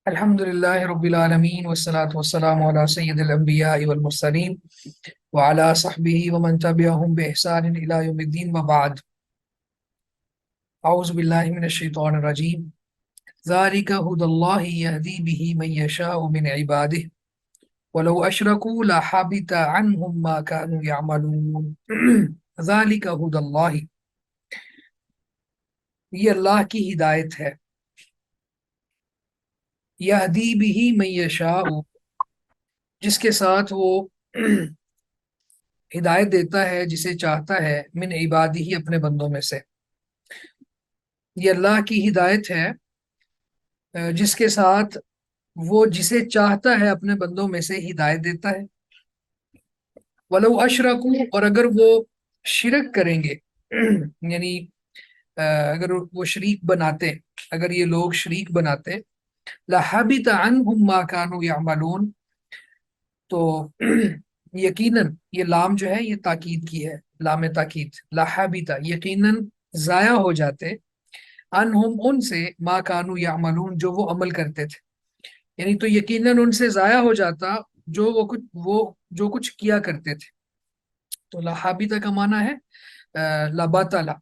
الحمدللہ رب العالمین والصلاة والسلام علی سید الانبیاء والمرسلین وعلی صحبہ ومن تبعہم بإحسان الی یوم الدین وبعد۔ اعوذ باللہ من الشیطان الرجیم۔ ذالک ھدی اللہ یہدی بہ من یشاء من عبادہ ولو اشرکوا لحبط عنہم ما کانوا یعملون۔ ذالک ھدی اللہ، یہ اللہ کی ہدایت ہے، یہدی بہ من یشاء، جس کے ساتھ وہ ہدایت دیتا ہے جسے چاہتا ہے، من عبادہ ہی، اپنے بندوں میں سے۔ یہ اللہ کی ہدایت ہے جس کے ساتھ وہ جسے چاہتا ہے اپنے بندوں میں سے ہدایت دیتا ہے۔ ولو اشرکوا، اور اگر وہ شرک کریں گے یعنی اگر وہ شریک بناتے، اگر یہ لوگ شریک بناتے، لحبط عنہم ما كانوا يعملون، تو یقیناً یہ لام جو ہے یہ تاکید کی ہے، لام تاکید، لحبط، یقیناً ضائع ہو جاتے، عنہم، ان سے، ما کانوا یعملون، جو وہ عمل کرتے تھے، یعنی تو یقیناً ان سے ضائع ہو جاتا وہ جو کچھ کیا کرتے تھے۔ تو لحبط کا معنی ہے لبطلا،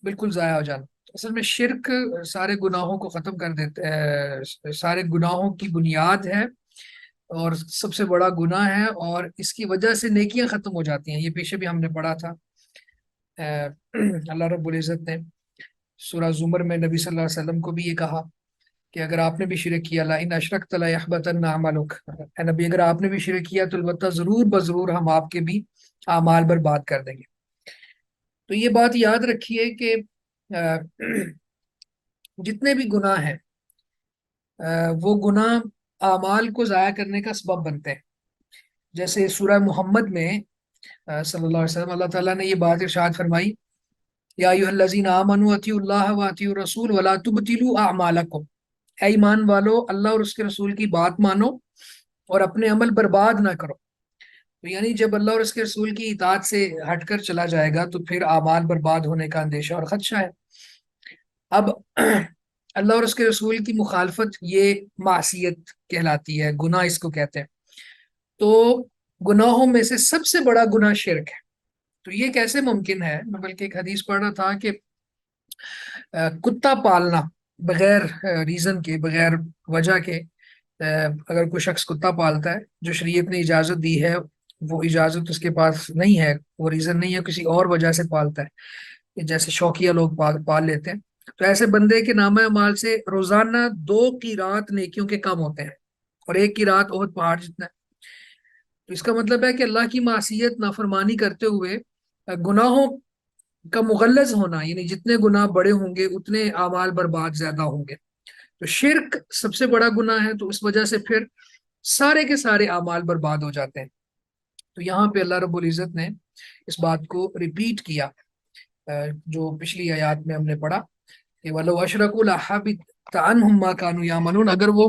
بالکل ضائع ہو جانا۔ اصل میں شرک سارے گناہوں کو ختم کر دیتے، سارے گناہوں کی بنیاد ہے اور سب سے بڑا گناہ ہے، اور اس کی وجہ سے نیکیاں ختم ہو جاتی ہیں۔ یہ پیچھے بھی ہم نے پڑھا تھا۔ اللہ رب العزت نے سورہ زمر میں نبی صلی اللہ علیہ وسلم کو بھی یہ کہا کہ اگر آپ نے بھی شرک کیا، لئن اشرکت لیحبطن عملک، اے نبی اگر آپ نے بھی شرک کیا تو البتہ ضرور بضرور ہم آپ کے بھی اعمال برباد کر دیں گے۔ تو یہ بات یاد رکھیے کہ جتنے بھی گناہ ہیں وہ گناہ اعمال کو ضائع کرنے کا سبب بنتے ہیں۔ جیسے سورہ محمد میں صلی اللہ علیہ وسلم اللہ تعالیٰ نے یہ بات ارشاد فرمائی، یا ایھا الذین آمنوا اطیعوا اللہ واطیعوا الرسول ولا تبطلوا اعمالکم، اے ایمان والو اللہ اور اس کے رسول کی بات مانو اور اپنے عمل برباد نہ کرو۔ تو یعنی جب اللہ اور اس کے رسول کی اطاعت سے ہٹ کر چلا جائے گا تو پھر اعمال برباد ہونے کا اندیشہ اور خدشہ ہے۔ اب اللہ اور اس کے رسول کی مخالفت یہ معصیت کہلاتی ہے، گناہ اس کو کہتے ہیں۔ تو گناہوں میں سے سب سے بڑا گناہ شرک ہے۔ تو یہ کیسے ممکن ہے؟ میں بلکہ ایک حدیث پڑھ رہا تھا کہ کتا پالنا بغیر ریزن کے، بغیر وجہ کے، اگر کوئی شخص کتا پالتا ہے جو شریعت نے اجازت دی ہے، وہ اجازت اس کے پاس نہیں ہے، وہ ریزن نہیں ہے، کسی اور وجہ سے پالتا ہے، جیسے شوقیہ لوگ پال لیتے ہیں، تو ایسے بندے کے نامہ اعمال سے روزانہ 2 قیرات نیکیوں کے کم ہوتے ہیں، اور 1 قیرات احد پہاڑ جتنا ہے۔ تو اس کا مطلب ہے کہ اللہ کی معصیت، نافرمانی کرتے ہوئے گناہوں کا مغلظ ہونا، یعنی جتنے گناہ بڑے ہوں گے اتنے اعمال برباد زیادہ ہوں گے۔ تو شرک سب سے بڑا گناہ ہے، تو اس وجہ سے پھر سارے کے سارے اعمال برباد ہو جاتے ہیں۔ تو یہاں پہ اللہ رب العزت نے اس بات کو ریپیٹ کیا جو پچھلی آیات میں ہم نے پڑھا کہ وَلَوْ أَشْرَكُوا لَحَبِطَ عَنْهُمْ مَا كَانُوا يَعْمَلُونَ، اگر وہ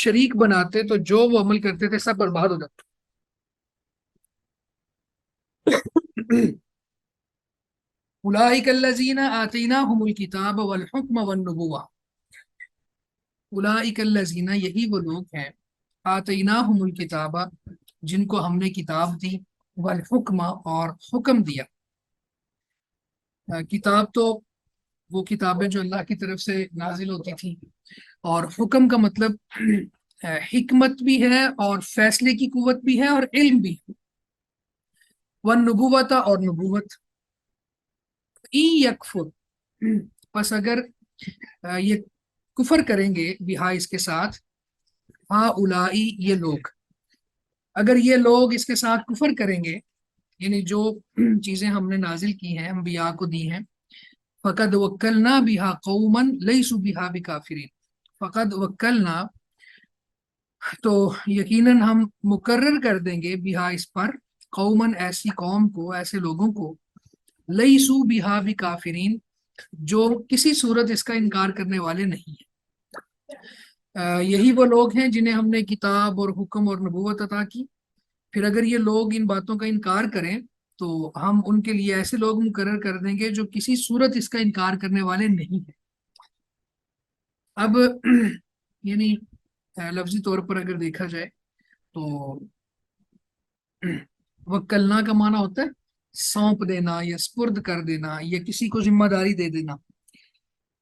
شریک بناتے تو جو وہ عمل کرتے تھے سب برباد ہو جاتا۔ اولئک الذین آتیناہم الکتاب والحکم والنبوہ، اولئک الذین، یہی وہ لوگ ہیں، آتیناہم الکتاب، جن کو ہم نے کتاب دی، والحکم، اور حکم دیا۔ کتاب تو وہ کتابیں جو اللہ کی طرف سے نازل ہوتی تھیں، اور حکم کا مطلب حکمت بھی ہے اور فیصلے کی قوت بھی ہے اور علم بھی ہے، والنبوۃ، اور نبوت۔ این یکفر، پس اگر یہ کفر کریں گے، بہا، اس کے ساتھ، ہاں اولائی، یہ لوگ، اگر یہ لوگ اس کے ساتھ کفر کریں گے، یعنی جو چیزیں ہم نے نازل کی ہیں، انبیاء کو دی ہیں، فقد وکلنا بہا قوما لیسوا بہا بکافرین، فقد وکلنا، تو یقیناً ہم مقرر کر دیں گے، بہا، اس پر، قومن، ایسی قوم کو، ایسے لوگوں کو، لیسوا بہا بکافرین، جو کسی صورت اس کا انکار کرنے والے نہیں ہیں۔ یہی وہ لوگ ہیں جنہیں ہم نے کتاب اور حکم اور نبوت عطا کی، پھر اگر یہ لوگ ان باتوں کا انکار کریں تو ہم ان کے لیے ایسے لوگ مقرر کر دیں گے جو کسی صورت اس کا انکار کرنے والے نہیں ہیں۔ اب یعنی لفظی طور پر اگر دیکھا جائے تو وکلنا کا معنی ہوتا ہے سونپ دینا یا سپرد کر دینا یا کسی کو ذمہ داری دے دینا.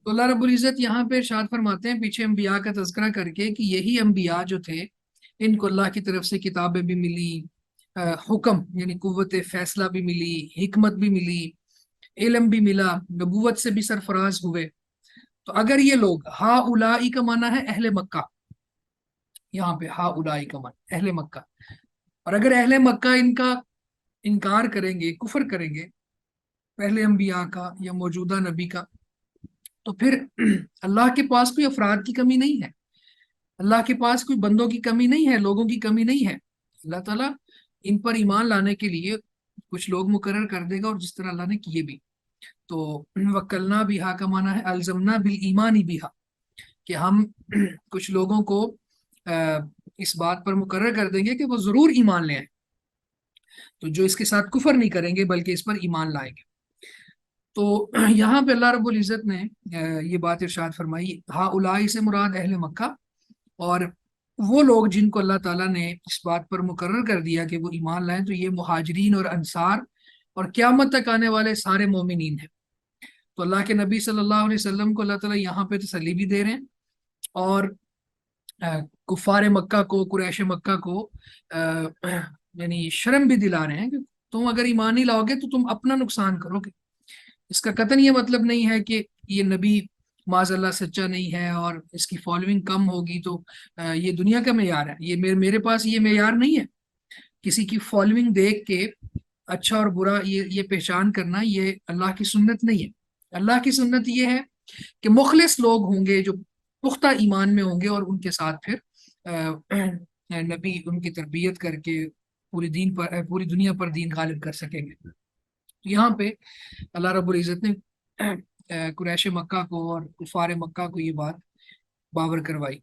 تو اللہ رب العزت یہاں پہ ارشاد فرماتے ہیں پیچھے انبیاء کا تذکرہ کر کے کہ یہی انبیاء جو تھے ان کو اللہ کی طرف سے کتابیں بھی ملی، حکم یعنی قوت فیصلہ بھی ملی، حکمت بھی ملی، علم بھی ملا، نبوت سے بھی سرفراز ہوئے. تو اگر یہ لوگ ہا اولائی کا معنی ہے اہل مکہ، یہاں پہ ہا اولائی کا معنی اہل مکہ، اور اگر اہل مکہ ان کا انکار کریں گے، کفر کریں گے پہلے انبیاء کا یا موجودہ نبی کا، تو پھر اللہ کے پاس کوئی افراد کی کمی نہیں ہے، اللہ کے پاس کوئی بندوں کی کمی نہیں ہے، لوگوں کی کمی نہیں ہے. اللہ تعالیٰ ان پر ایمان لانے کے لیے کچھ لوگ مقرر کر دے گا، اور جس طرح اللہ نے کیے بھی. تو وکلنا بیہا کا معنی ہے الزمنا بالایمان بیہا، کہ ہم کچھ لوگوں کو اس بات پر مقرر کر دیں گے کہ وہ ضرور ایمان لے آئیں، تو جو اس کے ساتھ کفر نہیں کریں گے بلکہ اس پر ایمان لائیں گے. تو یہاں پہ اللہ رب العزت نے یہ بات ارشاد فرمائی، ہا اولائی سے مراد اہل مکہ، اور وہ لوگ جن کو اللہ تعالیٰ نے اس بات پر مقرر کر دیا کہ وہ ایمان لائیں، تو یہ مہاجرین اور انصار اور قیامت تک آنے والے سارے مومنین ہیں. تو اللہ کے نبی صلی اللہ علیہ وسلم کو اللہ تعالیٰ یہاں پہ تسلی بھی دے رہے ہیں، اور کفار مکہ کو، قریش مکہ کو یعنی شرم بھی دلا رہے ہیں کہ تم اگر ایمان نہیں لاؤ گے تو تم اپنا نقصان کرو گے. اس کا قطعاً یہ مطلب نہیں ہے کہ یہ نبی معاذ اللہ سچا نہیں ہے اور اس کی فالوئنگ کم ہوگی تو یہ دنیا کا معیار ہے. یہ میرے پاس یہ معیار نہیں ہے. کسی کی فالوئنگ دیکھ کے اچھا اور برا یہ پہچان کرنا یہ اللہ کی سنت نہیں ہے. اللہ کی سنت یہ ہے کہ مخلص لوگ ہوں گے جو پختہ ایمان میں ہوں گے، اور ان کے ساتھ پھر نبی ان کی تربیت کر کے پوری دنیا پر دین غالب کر سکیں گے. یہاں پہ اللہ رب العزت نے قریش مکہ کو اور کفار مکہ کو یہ بات باور کروائی،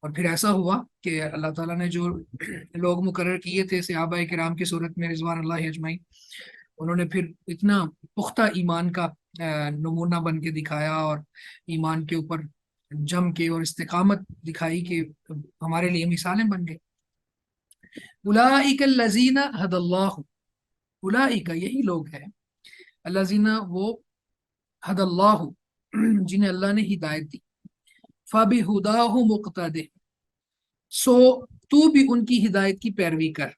اور پھر ایسا ہوا کہ اللہ تعالیٰ نے جو لوگ مقرر کیے تھے صحابہ کرام کی صورت میں رضوان اللہ اجمعین، انہوں نے پھر اتنا پختہ ایمان کا نمونہ بن کے دکھایا اور ایمان کے اوپر جم کے اور استقامت دکھائی کہ ہمارے لیے مثالیں بن گئی. اولئک الذین ھدی اللہ، اولئک یہی لوگ ہیں، الذین وہ، ھدی اللہ جنہیں اللہ نے ہدایت دی، فبہداہ مقتدی سو تو بھی ان کی ہدایت کی پیروی کر.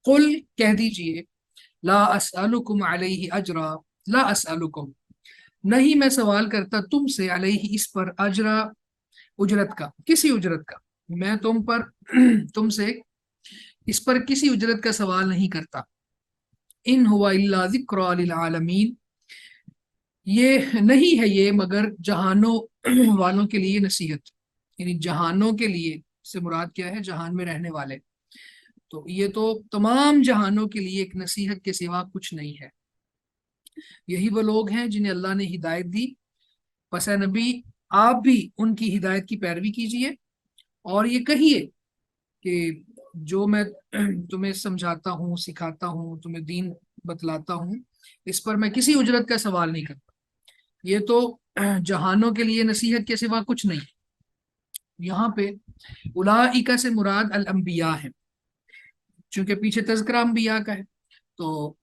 قل کہہ دیجئے، لا اسألکم علیہ اجرا، لا اسألکم نہیں میں سوال کرتا تم سے، علیہ اس پر، اجرا اجرت کا، کسی اجرت کا، میں تم سے اس پر کسی اجرت کا سوال نہیں کرتا. ان ہوا الا ذکر للعالمین یہ نہیں ہے یہ مگر جہانوں والوں کے لیے نصیحت، یعنی جہانوں کے لیے سے مراد کیا ہے؟ جہان میں رہنے والے. تو یہ تو تمام جہانوں کے لیے ایک نصیحت کے سوا کچھ نہیں ہے. یہی وہ لوگ ہیں جنہیں اللہ نے ہدایت دی، پس اے نبی آپ بھی ان کی ہدایت کی پیروی کیجئے، اور یہ کہیے کہ جو میں تمہیں سمجھاتا ہوں، سکھاتا ہوں، تمہیں دین بتلاتا ہوں، اس پر میں کسی اجرت کا سوال نہیں کرتا. یہ تو جہانوں کے لیے نصیحت کے سوا کچھ نہیں. یہاں پہ اولئک سے مراد الانبیاء ہیں، چونکہ پیچھے تذکرہ انبیاء کا ہے تو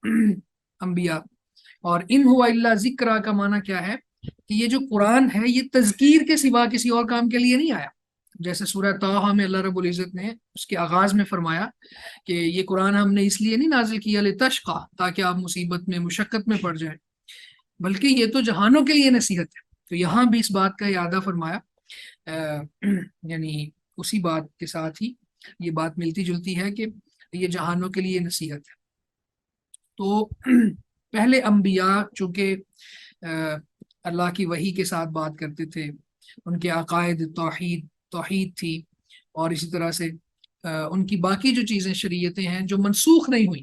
انبیاء. اور ان ہوا الا ذکر کا معنی کیا ہے کہ یہ جو قرآن ہے یہ تذکیر کے سوا کسی اور کام کے لیے نہیں آیا. جیسے سورہ طٰہٰ میں اللہ رب العزت نے اس کے آغاز میں فرمایا کہ یہ قرآن ہم نے اس لیے نہیں نازل کیا لتشقیٰ، تاکہ آپ مصیبت میں، مشقت میں پڑ جائیں، بلکہ یہ تو جہانوں کے لیے نصیحت ہے. تو یہاں بھی اس بات کا اعادہ فرمایا، یعنی اسی بات کے ساتھ ہی یہ بات ملتی جلتی ہے کہ یہ جہانوں کے لیے نصیحت ہے. تو پہلے انبیاء چونکہ اللہ کی وحی کے ساتھ بات کرتے تھے، ان کے عقائد توحید تھی، اور اسی طرح سے ان کی باقی جو چیزیں شریعتیں ہیں جو منسوخ نہیں ہوئی،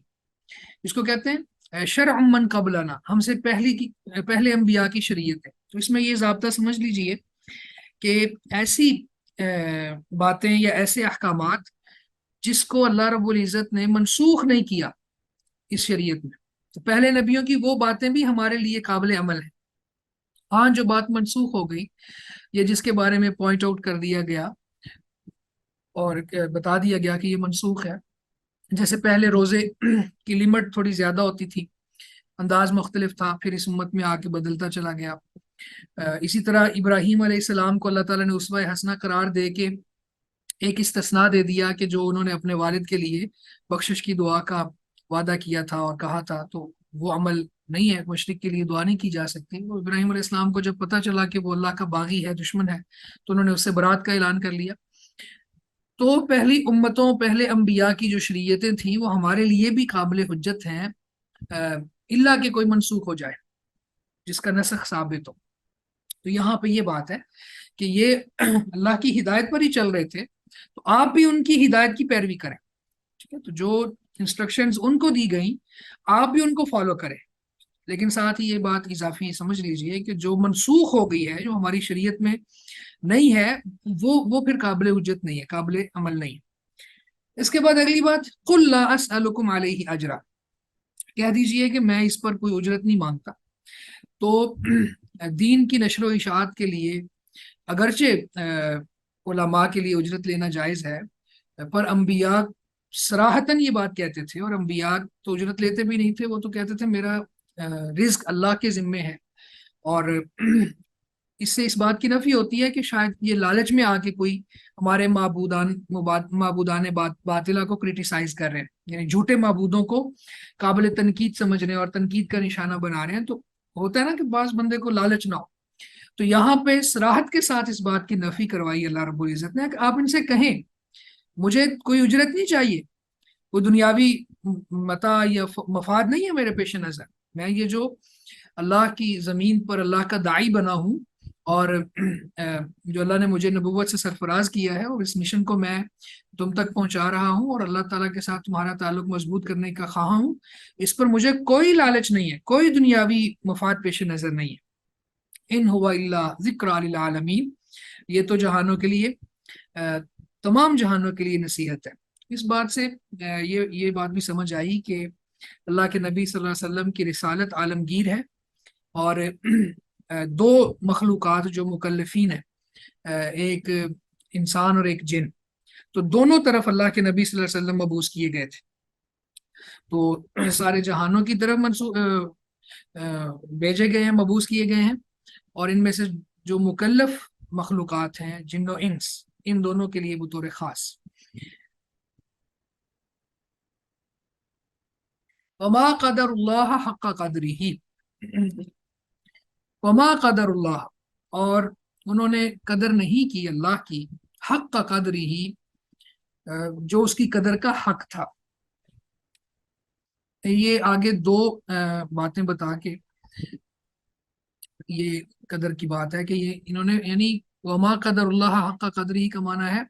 اس کو کہتے ہیں شرع من قبلنا، ہم سے پہلے انبیاء کی شریعت ہے. تو اس میں یہ ضابطہ سمجھ لیجئے کہ ایسی باتیں یا ایسے احکامات جس کو اللہ رب العزت نے منسوخ نہیں کیا اس شریعت میں، تو پہلے نبیوں کی وہ باتیں بھی ہمارے لیے قابل عمل ہیں. ہاں جو بات منسوخ ہو گئی یا جس کے بارے میں پوائنٹ آؤٹ کر دیا گیا اور بتا دیا گیا کہ یہ منسوخ ہے. جیسے پہلے روزے کی لمٹ تھوڑی زیادہ ہوتی تھی، انداز مختلف تھا، پھر اس امت میں آ کے بدلتا چلا گیا. اسی طرح ابراہیم علیہ السلام کو اللہ تعالیٰ نے اسوہ حسنہ قرار دے کے ایک استثناء دے دیا کہ جو انہوں نے اپنے والد کے لیے بخشش کی دعا کا وعدہ کیا تھا اور کہا تھا، تو وہ عمل نہیں ہے. مشرک کے لیے دعا نہیں کی جا سکتی. وہ ابراہیم علیہ السلام کو جب پتہ چلا کہ وہ اللہ کا باغی ہے، دشمن ہے، تو انہوں نے اس سے برات کا اعلان کر لیا. تو پہلی امتوں، پہلے انبیاء کی جو شریعتیں تھیں وہ ہمارے لیے بھی قابل حجت ہیں، اللہ کہ کوئی منسوخ ہو جائے جس کا نسخ ثابت ہو. تو یہاں پہ یہ بات ہے کہ یہ اللہ کی ہدایت پر ہی چل رہے تھے، تو آپ بھی ان کی ہدایت کی پیروی کریں. ٹھیک ہے، تو جو انسٹرکشنز ان کو دی گئیں آپ بھی ان کو فالو کریں. لیکن ساتھ ہی یہ بات اضافی سمجھ لیجئے کہ جو منسوخ ہو گئی ہے، جو ہماری شریعت میں نہیں ہے، وہ پھر قابل حجت نہیں ہے، قابل عمل نہیں ہے. اس کے بعد اگلی بات، قل لا اسألکم علیہ اجرا، کہہ دیجئے کہ میں اس پر کوئی اجرت نہیں مانگتا. تو دین کی نشر و اشاعت کے لیے اگرچہ علماء کے لیے اجرت لینا جائز ہے، پر انبیاء صراحتاً یہ بات کہتے تھے، اور انبیاء تو اجرت لیتے بھی نہیں تھے. وہ تو کہتے تھے میرا رزق اللہ کے ذمے ہے. اور اس سے اس بات کی نفی ہوتی ہے کہ شاید یہ لالچ میں آ کے کوئی ہمارے معبودان باطلہ کو کرٹیسائز کر رہے ہیں، یعنی جھوٹے معبودوں کو قابل تنقید سمجھ رہے ہیں اور تنقید کا نشانہ بنا رہے ہیں. تو ہوتا ہے نا کہ بعض بندے کو لالچ نہ ہو. تو یہاں پہ صراحت کے ساتھ اس بات کی نفی کروائی اللہ رب العزت نے کہ آپ ان سے کہیں مجھے کوئی اجرت نہیں چاہیے، کوئی دنیاوی متاع یا مفاد نہیں ہے میرے پیش نظر. میں یہ جو اللہ کی زمین پر اللہ کا داعی بنا ہوں، اور جو اللہ نے مجھے نبوت سے سرفراز کیا ہے، اور اس مشن کو میں تم تک پہنچا رہا ہوں، اور اللہ تعالیٰ کے ساتھ تمہارا تعلق مضبوط کرنے کا خواہاں ہوں. اس پر مجھے کوئی لالچ نہیں ہے، کوئی دنیاوی مفاد پیش نظر نہیں ہے. ان ہوا الا ذکر للعالمین، یہ تو جہانوں کے لیے، تمام جہانوں کے لیے نصیحت ہے. اس بات سے یہ بات بھی سمجھ آئی کہ اللہ کے نبی صلی اللہ علیہ وسلم کی رسالت عالمگیر ہے، اور دو مخلوقات جو مکلفین ہیں، ایک انسان اور ایک جن، تو دونوں طرف اللہ کے نبی صلی اللہ علیہ وسلم مبعوث کیے گئے تھے. تو سارے جہانوں کی طرف بھیجے گئے ہیں، مبعوث کیے گئے ہیں. اور ان میں سے جو مکلف مخلوقات ہیں، جن و انس، ان دونوں کے لیے بطور خاص. وما قدر اللہ حق قدرہ، وما قدر اللہ، اور انہوں نے قدر نہیں کی اللہ کی، حق قدرہ، جو اس کی قدر کا حق تھا. یہ آگے دو باتیں بتا کے یہ قدر کی بات ہے کہ یہ انہوں نے، یعنی وما قدر اللہ حق قدرہ کا معنی ہے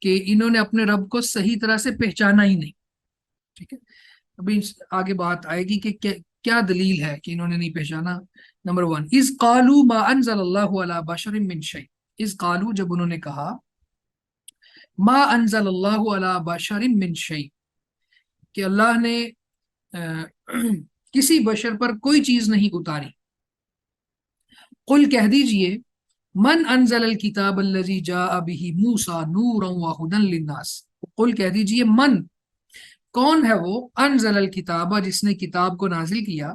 کہ انہوں نے اپنے رب کو صحیح طرح سے پہچانا ہی نہیں. ٹھیک ہے، ابھی آگے بات آئے گی کہ کیا دلیل ہے کہ انہوں نے نہیں پہچانا. نمبر 1، اذ قالوا ما انزل اللہ علی بشر من شیء، اذ قالوا، جب انہوں نے کہا، ما انزل اللہ علی بشر من شیء، کہ اللہ نے کسی بشر پر کوئی چیز نہیں اتاری. قل، کہہ دیجئے، من انزل الکتاب الذی جاء به موسیٰ نورا وہدی للناس. قل، کہہ دیجئے، من، کون ہے وہ، انزل الکتاب، جس نے کتاب کو نازل کیا،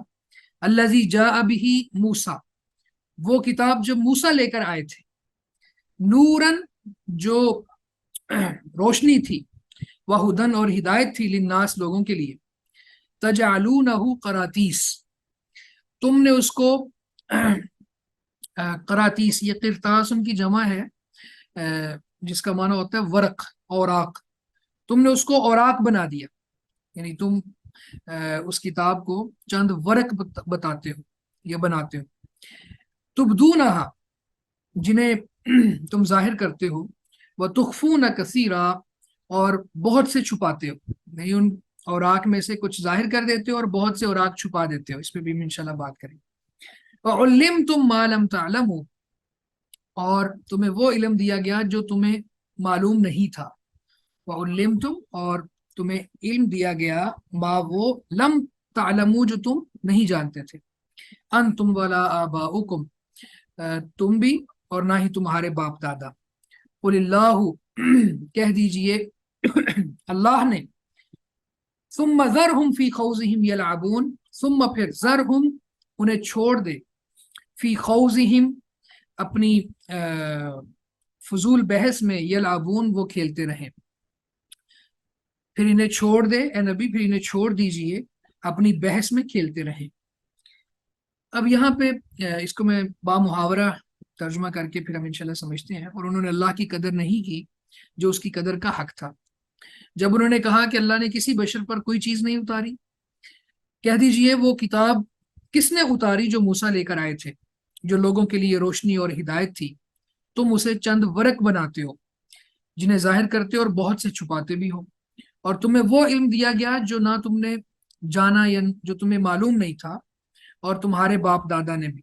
الذی جاء به موسیٰ، وہ کتاب جو موسیٰ لے کر آئے تھے، نورن، جو روشنی تھی، وہدن، اور ہدایت تھی، للناس، لوگوں کے لیے، تجعلونہ قراطیس، تم نے اس کو قراطیس، یہ قرطاس ان کی جمع ہے، جس کا معنی ہوتا ہے ورق، اوراق. تم نے اس کو اوراق بنا دیا، یعنی تم اس کتاب کو چند ورق بتاتے ہو یا بناتے ہو. تبدونہا، جنہیں تم ظاہر کرتے ہو، وتخفون کثیرا، اور بہت سے چھپاتے ہو، یعنی ان اوراق میں سے کچھ ظاہر کر دیتے ہو اور بہت سے اوراق چھپا دیتے ہو. اس پہ بھی انشاءاللہ بات کریں. وعلمتم ما لم تعلموا، اور تمہیں وہ علم دیا گیا جو تمہیں معلوم نہیں تھا. وعلمتم، اور تمہیں علم دیا گیا، ما، وہ، لم تعلموا، جو تم نہیں جانتے تھے. انتم ولا آباؤکم، تم بھی اور نہ ہی تمہارے باپ دادا. قل اللہ، کہہ دیجئے اللہ نے ثم ذرہم فی خوضہم یلعبون، ثم پھر ذرہم انہیں چھوڑ دے، فی خوضہم اپنی فضول بحث میں، یلعبون وہ کھیلتے رہیں، پھر انہیں چھوڑ دے اے نبی، پھر انہیں چھوڑ دیجئے اپنی بحث میں کھیلتے رہیں۔ اب یہاں پہ اس کو میں با محاورہ ترجمہ کر کے پھر ہم انشاءاللہ سمجھتے ہیں۔ اور انہوں نے اللہ کی قدر نہیں کی جو اس کی قدر کا حق تھا۔ جب انہوں نے کہا کہ اللہ نے کسی بشر پر کوئی چیز نہیں اتاری، کہہ دیجئے وہ کتاب کس نے اتاری جو موسیٰ لے کر آئے تھے، جو لوگوں کے لیے روشنی اور ہدایت تھی؟ تم اسے چند ورق بناتے ہو جنہیں ظاہر کرتے اور بہت سے چھپاتے بھی ہو، اور تمہیں وہ علم دیا گیا جو نہ تم نے جانا یا جو تمہیں معلوم نہیں تھا، اور تمہارے باپ دادا نے بھی،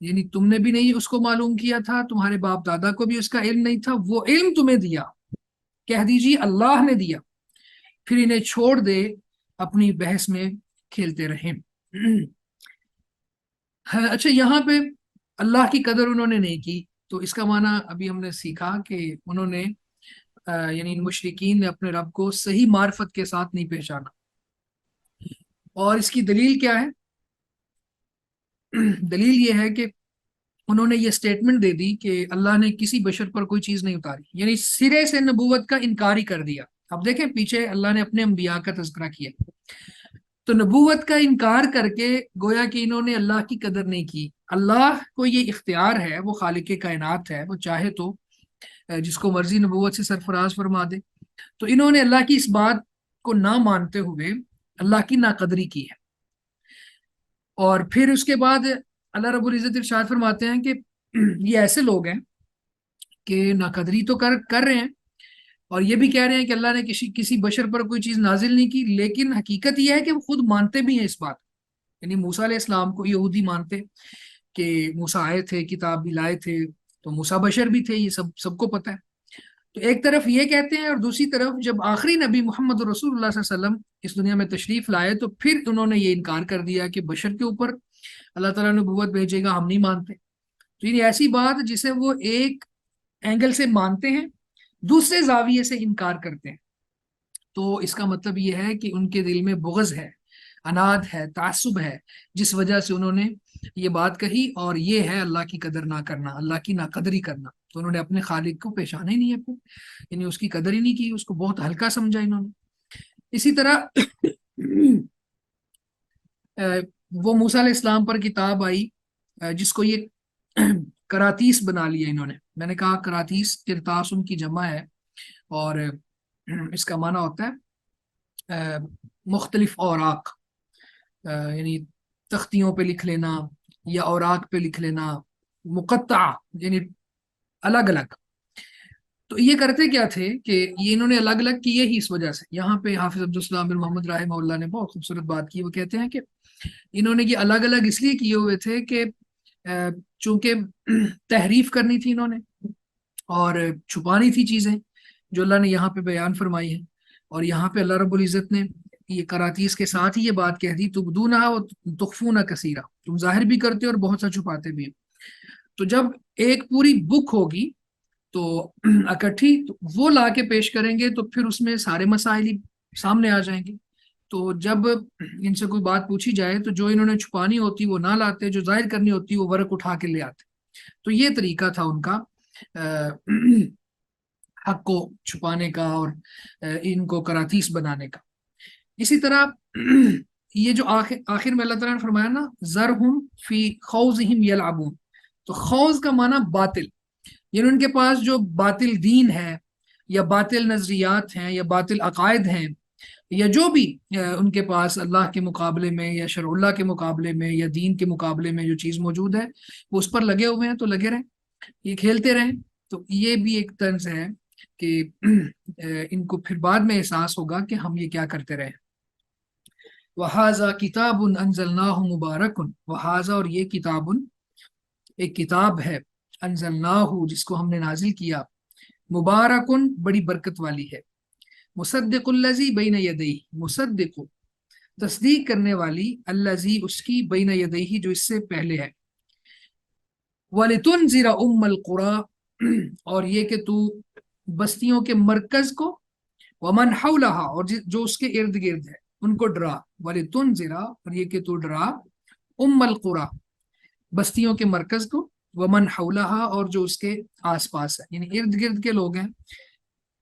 یعنی تم نے بھی نہیں اس کو معلوم کیا تھا، تمہارے باپ دادا کو بھی اس کا علم نہیں تھا، وہ علم تمہیں دیا، کہہ دیجیے اللہ نے دیا، پھر انہیں چھوڑ دے اپنی بحث میں کھیلتے رہیں۔ اچھا، یہاں پہ اللہ کی قدر انہوں نے نہیں کی، تو اس کا معنی ابھی ہم نے سیکھا کہ انہوں نے یعنی ان مشرکین نے اپنے رب کو صحیح معرفت کے ساتھ نہیں پہچانا۔ اور اس کی دلیل کیا ہے؟ دلیل یہ ہے کہ انہوں نے یہ سٹیٹمنٹ دے دی کہ اللہ نے کسی بشر پر کوئی چیز نہیں اتاری، یعنی سرے سے نبوت کا انکار ہی کر دیا۔ اب دیکھیں پیچھے اللہ نے اپنے انبیاء کا تذکرہ کیا، تو نبوت کا انکار کر کے گویا کہ انہوں نے اللہ کی قدر نہیں کی۔ اللہ کو یہ اختیار ہے، وہ خالق کائنات ہے، وہ چاہے تو جس کو مرضی نبوت سے سرفراز فرما دے۔ تو انہوں نے اللہ کی اس بات کو نہ مانتے ہوئے اللہ کی ناقدری کی ہے۔ اور پھر اس کے بعد اللہ رب العزت ارشاد فرماتے ہیں کہ یہ ایسے لوگ ہیں کہ ناقدری تو کر رہے ہیں، اور یہ بھی کہہ رہے ہیں کہ اللہ نے کسی بشر پر کوئی چیز نازل نہیں کی، لیکن حقیقت یہ ہے کہ وہ خود مانتے بھی ہیں اس بات، یعنی موسیٰ علیہ السلام کو یہودی مانتے کہ موسیٰ آئے تھے، کتاب بھی لائے تھے، تو موسیٰ بشر بھی تھے، یہ سب کو پتہ ہے۔ تو ایک طرف یہ کہتے ہیں، اور دوسری طرف جب آخری نبی محمد رسول اللہ صلی اللہ علیہ وسلم اس دنیا میں تشریف لائے تو پھر انہوں نے یہ انکار کر دیا کہ بشر کے اوپر اللہ تعالیٰ نبوت بھیجے گا، ہم نہیں مانتے۔ تو یہ ایسی بات جسے وہ ایک اینگل سے مانتے ہیں، دوسرے زاویے سے انکار کرتے ہیں، تو اس کا مطلب یہ ہے کہ ان کے دل میں بغض ہے، عناد ہے، تعصب ہے، جس وجہ سے انہوں نے یہ بات کہی، اور یہ ہے اللہ کی قدر نہ کرنا، اللہ کی ناقدری کرنا۔ تو انہوں نے اپنے خالق کو پہچانا ہی نہیں ہے، یعنی اس کی قدر ہی نہیں کی، اس کو بہت ہلکا سمجھا انہوں نے۔ اسی طرح وہ موسیٰ علیہ السلام پر کتاب آئی جس کو یہ کراتیس بنا لیا انہوں نے۔ میں نے کہا کراتیس کرتاس ان کی جمع ہے، اور اس کا معنی ہوتا ہے مختلف اوراق، یعنی تختیوں پہ لکھ لینا یا اوراق پہ لکھ لینا، مقطع یعنی الگ الگ۔ تو یہ کرتے کیا تھے کہ یہ انہوں نے الگ الگ کیے ہی اس وجہ سے۔ یہاں پہ حافظ عبدالسلام بن محمد رحمہ اللہ نے بہت خوبصورت بات کی، وہ کہتے ہیں کہ انہوں نے یہ الگ الگ اس لیے کیے ہوئے تھے کہ چونکہ تحریف کرنی تھی انہوں نے، اور چھپانی تھی چیزیں جو اللہ نے یہاں پہ بیان فرمائی ہیں، اور یہاں پہ اللہ رب العزت نے یہ کراتیس کے ساتھ ہی یہ بات کہہ دی، تبدونہا و تخفونہا کثیرا، تم ظاہر بھی کرتے اور بہت سا چھپاتے بھی۔ تو جب ایک پوری بک ہوگی تو اکٹھی وہ لا کے پیش کریں گے، تو پھر اس میں سارے مسائل ہی سامنے آ جائیں گے۔ تو جب ان سے کوئی بات پوچھی جائے تو جو انہوں نے چھپانی ہوتی وہ نہ لاتے، جو ظاہر کرنی ہوتی وہ ورق اٹھا کے لے آتے۔ تو یہ طریقہ تھا ان کا حق کو چھپانے کا اور ان کو کراتیس بنانے کا۔ اسی طرح یہ جو آخر میں اللہ تعالیٰ نے فرمایا نا ذرہم فی خوضہم یلعبون، تو خوض کا معنی باطل، یعنی ان کے پاس جو باطل دین ہے یا باطل نظریات ہیں یا باطل عقائد ہیں، یا جو بھی ان کے پاس اللہ کے مقابلے میں یا شرع اللہ کے مقابلے میں یا دین کے مقابلے میں جو چیز موجود ہے وہ اس پر لگے ہوئے ہیں، تو لگے رہیں، یہ کھیلتے رہیں۔ تو یہ بھی ایک طرز ہے کہ ان کو پھر بعد میں احساس ہوگا کہ ہم یہ کیا کرتے رہے۔ وَهَذَا كِتَابٌ أَنزَلْنَاهُ مُبَارَكٌ، وَهَذَا اور یہ کتاب، ایک کتاب ہے، انزلناہ جس کو ہم نے نازل کیا، مبارکن بڑی برکت والی ہے، مصدق الذی بین یدیہ، مصدق تصدیق کرنے والی، الذی اس کی، بین یدیہ جو اس سے پہلے ہے، وَلِتُنذِرَ أُمَّ الْقُرَىٰ اور یہ کہ تو بستیوں کے مرکز کو، ومن حولہا اور جو اس کے ارد گرد ہے ان کو ڈرا، ولتنذرا اور یہ کہ تو ڈرا ام القری بستیوں کے مرکز کو، ومن حولہا اور جو اس کے آس پاس ہے یعنی ارد گرد کے لوگ ہیں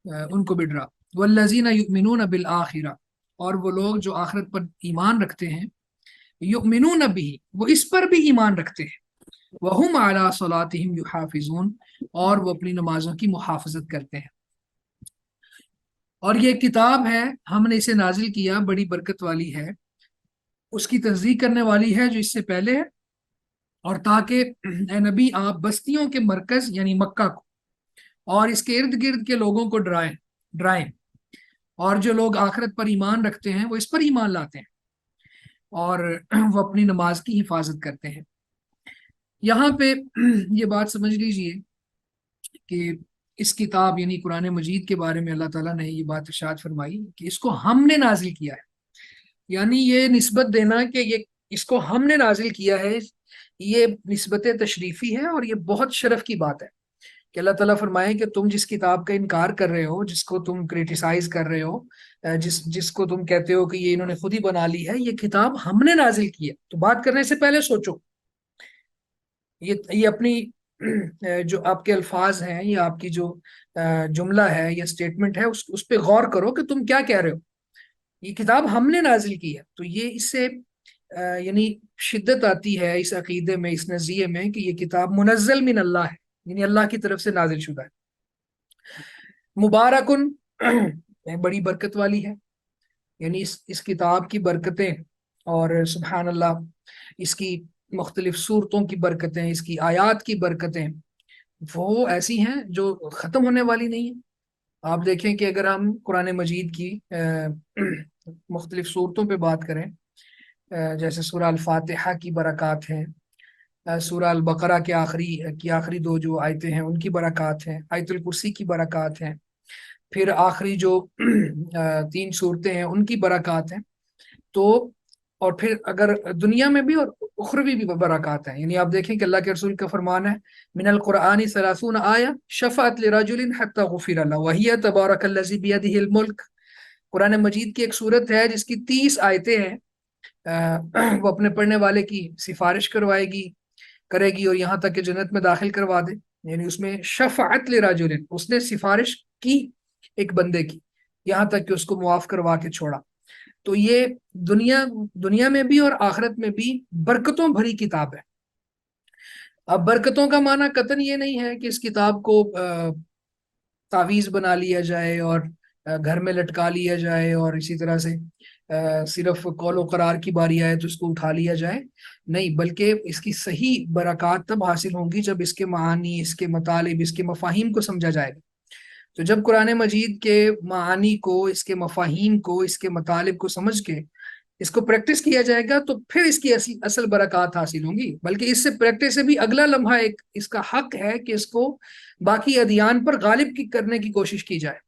ان کو بھی ڈرا، والذین یؤمنون بالآخرہ اور وہ لوگ جو آخرت پر ایمان رکھتے ہیں، یؤمنون بھی وہ اس پر بھی ایمان رکھتے ہیں، وہم علی صلاتہم یحافظون اور وہ اپنی نمازوں کی محافظت کرتے ہیں۔ اور یہ کتاب ہے ہم نے اسے نازل کیا، بڑی برکت والی ہے، اس کی تصدیق کرنے والی ہے جو اس سے پہلے ہے، اور تاکہ اے نبی آپ بستیوں کے مرکز یعنی مکہ کو اور اس کے ارد گرد کے لوگوں کو ڈرائیں، اور جو لوگ آخرت پر ایمان رکھتے ہیں وہ اس پر ایمان لاتے ہیں اور وہ اپنی نماز کی حفاظت کرتے ہیں۔ یہاں پہ یہ بات سمجھ لیجئے کہ اس کتاب یعنی قرآن مجید کے بارے میں اللہ تعالیٰ نے یہ بات ارشاد فرمائی کہ اس کو ہم نے نازل کیا ہے، یعنی یہ نسبت دینا کہ یہ اس کو ہم نے نازل کیا ہے، یہ نسبت تشریفی ہے اور یہ بہت شرف کی بات ہے کہ اللہ تعالیٰ فرمائے کہ تم جس کتاب کا انکار کر رہے ہو، جس کو تم کریٹیسائز کر رہے ہو، جس کو تم کہتے ہو کہ یہ انہوں نے خود ہی بنا لی ہے، یہ کتاب ہم نے نازل کی ہے۔ تو بات کرنے سے پہلے سوچو، یہ اپنی جو آپ کے الفاظ ہیں یا آپ کی جو جملہ ہے یا اسٹیٹمنٹ ہے اس پہ غور کرو کہ تم کیا کہہ رہے ہو۔ یہ کتاب ہم نے نازل کی ہے، تو یہ اس سے یعنی شدت آتی ہے اس عقیدے میں، اس نظریے میں کہ یہ کتاب منزل من اللہ ہے، یعنی اللہ کی طرف سے نازل شدہ ہے، مبارکن بڑی برکت والی ہے، یعنی اس کتاب کی برکتیں اور سبحان اللہ اس کی مختلف صورتوں کی برکتیں، اس کی آیات کی برکتیں وہ ایسی ہیں جو ختم ہونے والی نہیں ہیں۔ آپ دیکھیں کہ اگر ہم قرآن مجید کی مختلف صورتوں پہ بات کریں، جیسے سورہ الفاتحہ کی برکات ہیں، سورہ البقرہ کے آخری دو جو آیتیں ہیں ان کی برکات ہیں، آیت الکرسی کی برکات ہیں، پھر آخری جو 3 صورتیں ہیں ان کی برکات ہیں، تو اور پھر اگر دنیا میں بھی اور اخروی بھی برکات ہیں، یعنی آپ دیکھیں کہ اللہ کے رسول کا فرمان ہے من القرآن 30 آیہ شفعت لرجل حتی غفر له وہی تبارک الذی بیدہ الملک۔ قرآن مجید کی ایک صورت ہے جس کی 30 آیتیں ہیں، وہ اپنے پڑھنے والے کی سفارش کرے گی اور یہاں تک کہ جنت میں داخل کروا دے، یعنی اس میں شفعت لرجل، اس نے سفارش کی ایک بندے کی یہاں تک کہ اس کو معاف کروا کے چھوڑا۔ تو یہ دنیا میں بھی اور آخرت میں بھی برکتوں بھری کتاب ہے۔ اب برکتوں کا معنی قطعاً یہ نہیں ہے کہ اس کتاب کو تعویذ بنا لیا جائے اور گھر میں لٹکا لیا جائے اور اسی طرح سے صرف قول و قرار کی باری آئے تو اس کو اٹھا لیا جائے، نہیں، بلکہ اس کی صحیح برکات تب حاصل ہوں گی جب اس کے معانی، اس کے مطالب، اس کے مفاہیم کو سمجھا جائے گا۔ تو جب قرآن مجید کے معانی کو، اس کے مفاہیم کو، اس کے مطالب کو سمجھ کے اس کو پریکٹس کیا جائے گا تو پھر اس کی اصل برکات حاصل ہوں گی، بلکہ اس سے پریکٹس سے بھی اگلا لمحہ ایک اس کا حق ہے کہ اس کو باقی ادیان پر غالب کرنے کی کوشش کی جائے۔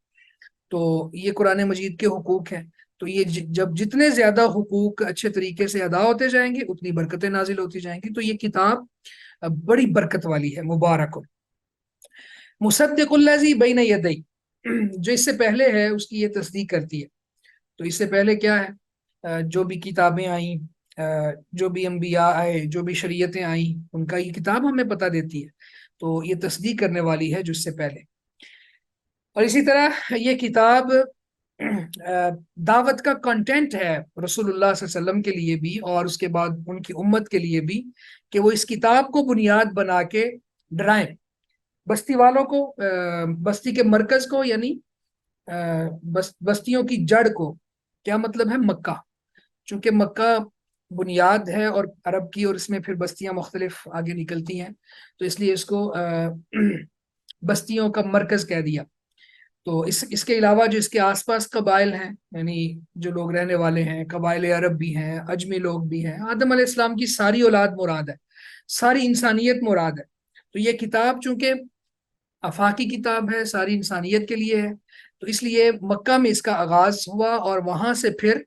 تو یہ قرآن مجید کے حقوق ہیں، تو یہ جب جتنے زیادہ حقوق اچھے طریقے سے ادا ہوتے جائیں گے اتنی برکتیں نازل ہوتی جائیں گی۔ تو یہ کتاب بڑی برکت والی ہے، مبارک مصدق الذی بین یدی، جو اس سے پہلے ہے اس کی یہ تصدیق کرتی ہے۔ تو اس سے پہلے کیا ہے، جو بھی کتابیں آئیں، جو بھی انبیاء آئے، جو بھی شریعتیں آئیں، ان کا یہ کتاب ہمیں پتہ دیتی ہے، تو یہ تصدیق کرنے والی ہے جو اس سے پہلے۔ اور اسی طرح یہ کتاب دعوت کا کنٹینٹ ہے رسول اللہ صلی اللہ علیہ وسلم کے لیے بھی اور اس کے بعد ان کی امت کے لیے بھی، کہ وہ اس کتاب کو بنیاد بنا کے ڈرائیں بستی والوں کو، بستی کے مرکز کو، یعنی بستیوں کی جڑ کو۔ کیا مطلب ہے؟ مکہ، چونکہ مکہ بنیاد ہے اور عرب کی، اور اس میں پھر بستیاں مختلف آگے نکلتی ہیں، تو اس لیے اس کو بستیوں کا مرکز کہہ دیا۔ تو اس کے علاوہ جو اس کے آس پاس قبائل ہیں، یعنی جو لوگ رہنے والے ہیں، قبائل عرب بھی ہیں، عجمی لوگ بھی ہیں، آدم علیہ السلام کی ساری اولاد مراد ہے، ساری انسانیت مراد ہے۔ تو یہ کتاب چونکہ آفاقی کتاب ہے، ساری انسانیت کے لیے ہے، تو اس لیے مکہ میں اس کا آغاز ہوا اور وہاں سے پھر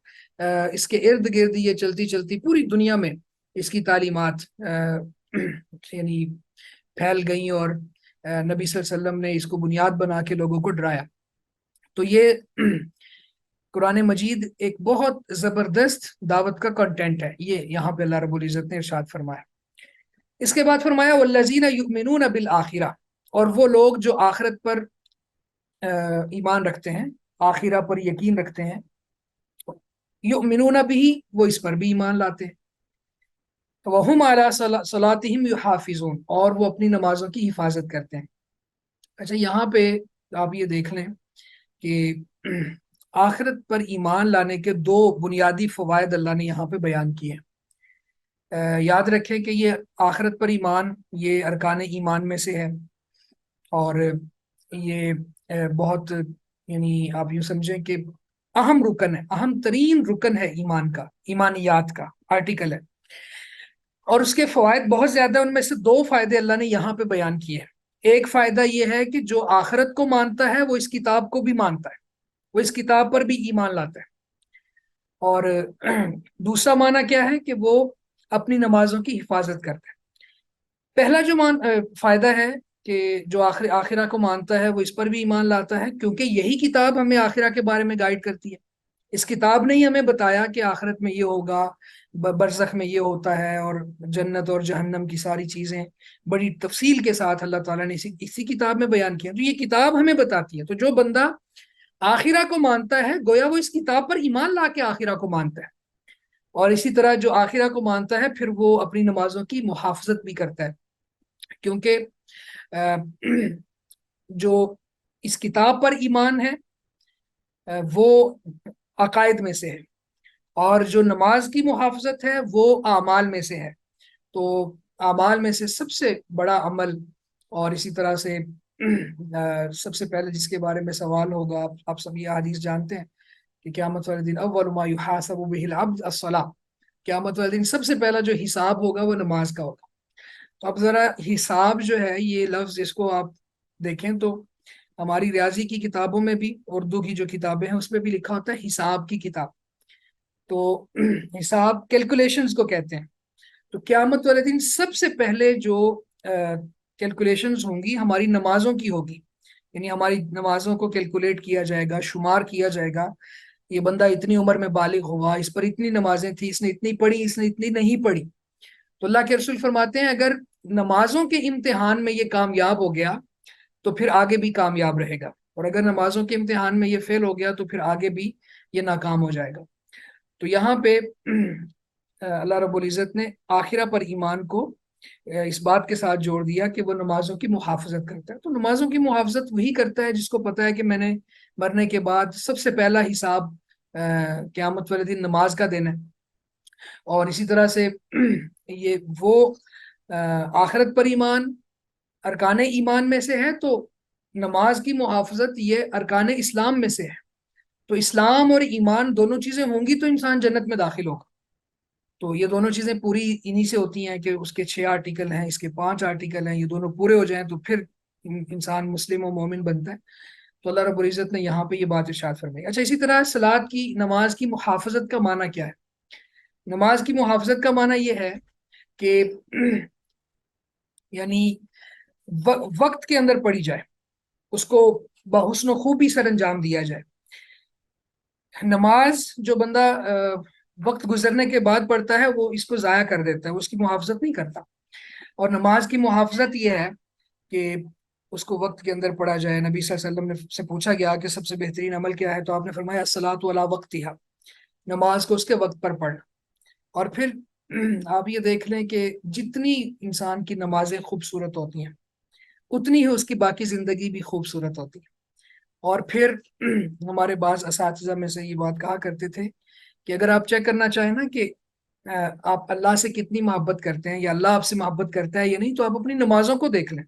اس کے ارد گرد یہ چلتی چلتی پوری دنیا میں اس کی تعلیمات یعنی پھیل گئیں اور نبی صلی اللہ علیہ وسلم نے اس کو بنیاد بنا کے لوگوں کو ڈرایا. تو یہ قرآن مجید ایک بہت زبردست دعوت کا کنٹینٹ ہے. یہ یہاں پہ اللہ رب العزت نے ارشاد فرمایا. اس کے بعد فرمایا والذین یؤمنون بالآخرہ، اور وہ لوگ جو آخرت پر ایمان رکھتے ہیں، آخرہ پر یقین رکھتے ہیں. یؤمنون بھی، وہ اس پر بھی ایمان لاتے ہیں. وہم علی صلاتہم یحافظون، اور وہ اپنی نمازوں کی حفاظت کرتے ہیں. اچھا، یہاں پہ آپ یہ دیکھ لیں کہ آخرت پر ایمان لانے کے دو بنیادی فوائد اللہ نے یہاں پہ بیان کیے ہیں. یاد رکھیں کہ یہ آخرت پر ایمان یہ ارکان ایمان میں سے ہے، اور یہ بہت، یعنی آپ یوں سمجھیں کہ اہم رکن ہے، اہم ترین رکن ہے ایمان کا، ایمانیات کا آرٹیکل ہے. اور اس کے فوائد بہت زیادہ، ان میں سے دو فائدے اللہ نے یہاں پہ بیان کیے ہیں. ایک فائدہ یہ ہے کہ جو آخرت کو مانتا ہے وہ اس کتاب کو بھی مانتا ہے، وہ اس کتاب پر بھی ایمان لاتا ہے. اور دوسرا معنی کیا ہے کہ وہ اپنی نمازوں کی حفاظت کرتا ہے. پہلا جو فائدہ ہے کہ جو آخرہ کو مانتا ہے وہ اس پر بھی ایمان لاتا ہے، کیونکہ یہی کتاب ہمیں آخرہ کے بارے میں گائیڈ کرتی ہے. اس کتاب نے ہی ہمیں بتایا کہ آخرت میں یہ ہوگا، برزخ میں یہ ہوتا ہے، اور جنت اور جہنم کی ساری چیزیں بڑی تفصیل کے ساتھ اللہ تعالیٰ نے اسی کتاب میں بیان کیا. تو یہ کتاب ہمیں بتاتی ہے. تو جو بندہ آخرہ کو مانتا ہے گویا وہ اس کتاب پر ایمان لا کے آخرہ کو مانتا ہے. اور اسی طرح جو آخرہ کو مانتا ہے پھر وہ اپنی نمازوں کی محافظت بھی کرتا ہے، کیونکہ جو اس کتاب پر ایمان ہے وہ عقائد میں سے ہے، اور جو نماز کی محافظت ہے وہ اعمال میں سے ہے. تو اعمال میں سے سب سے بڑا عمل، اور اسی طرح سے سب سے پہلے جس کے بارے میں سوال ہوگا، آپ سب یہ حدیث جانتے ہیں کہ قیامت والے دن اول ما یحاسب به العبد الصلاۃ، قیامت والے دن سب سے پہلا جو حساب ہوگا وہ نماز کا ہوگا. تو اب ذرا حساب جو ہے یہ لفظ، اس کو آپ دیکھیں تو ہماری ریاضی کی کتابوں میں بھی، اردو کی جو کتابیں ہیں اس میں بھی لکھا ہوتا ہے حساب کی کتاب. تو حساب کیلکولیشنز کو کہتے ہیں. تو قیامت والے دن سب سے پہلے جو کیلکولیشنز ہوں گی ہماری نمازوں کی ہوگی، یعنی ہماری نمازوں کو کیلکولیٹ کیا جائے گا، شمار کیا جائے گا. یہ بندہ اتنی عمر میں بالغ ہوا، اس پر اتنی نمازیں تھیں، اس نے اتنی پڑھی، اس نے اتنی نہیں پڑھی. تو اللہ کے رسول فرماتے ہیں اگر نمازوں کے امتحان میں یہ کامیاب ہو گیا تو پھر آگے بھی کامیاب رہے گا، اور اگر نمازوں کے امتحان میں یہ فیل ہو گیا تو پھر آگے بھی یہ ناکام ہو جائے گا. تو یہاں پہ اللہ رب العزت نے آخرہ پر ایمان کو اس بات کے ساتھ جوڑ دیا کہ وہ نمازوں کی محافظت کرتا ہے. تو نمازوں کی محافظت وہی کرتا ہے جس کو پتا ہے کہ میں نے مرنے کے بعد سب سے پہلا حساب قیامت والے دن نماز کا دینا ہے. اور اسی طرح سے یہ وہ آخرت پر ایمان ارکان ایمان میں سے ہے، تو نماز کی محافظت یہ ارکان اسلام میں سے ہے. تو اسلام اور ایمان دونوں چیزیں ہوں گی تو انسان جنت میں داخل ہوگا. تو یہ دونوں چیزیں پوری انہی سے ہوتی ہیں کہ اس کے 6 آرٹیکل ہیں، اس کے 5 آرٹیکل ہیں، یہ دونوں پورے ہو جائیں تو پھر انسان مسلم و مومن بنتا ہے. تو اللہ رب العزت نے یہاں پہ یہ بات ارشاد فرمائی. اچھا، اسی طرح صلاۃ کی، نماز کی محافظت کا معنی کیا ہے؟ نماز کی محافظت کا معنی یہ ہے کہ یعنی وقت کے اندر پڑھی جائے، اس کو بحسن و خوبی سر انجام دیا جائے. نماز جو بندہ وقت گزرنے کے بعد پڑھتا ہے وہ اس کو ضائع کر دیتا ہے، وہ اس کی محافظت نہیں کرتا. اور نماز کی محافظت یہ ہے کہ اس کو وقت کے اندر پڑھا جائے. نبی صلی اللہ علیہ وسلم سے پوچھا گیا کہ سب سے بہترین عمل کیا ہے، تو آپ نے فرمایا الصلاۃ علی وقتہا، نماز کو اس کے وقت پر پڑھنا. اور پھر آپ یہ دیکھ لیں کہ جتنی انسان کی نمازیں خوبصورت ہوتی ہیں اتنی ہی اس کی باقی زندگی بھی خوبصورت ہوتی ہے. اور پھر ہمارے بعض اساتذہ میں سے یہ بات کہا کرتے تھے کہ اگر آپ چیک کرنا چاہیں نا کہ آپ اللہ سے کتنی محبت کرتے ہیں یا اللہ آپ سے محبت کرتا ہے یا نہیں، تو آپ اپنی نمازوں کو دیکھ لیں.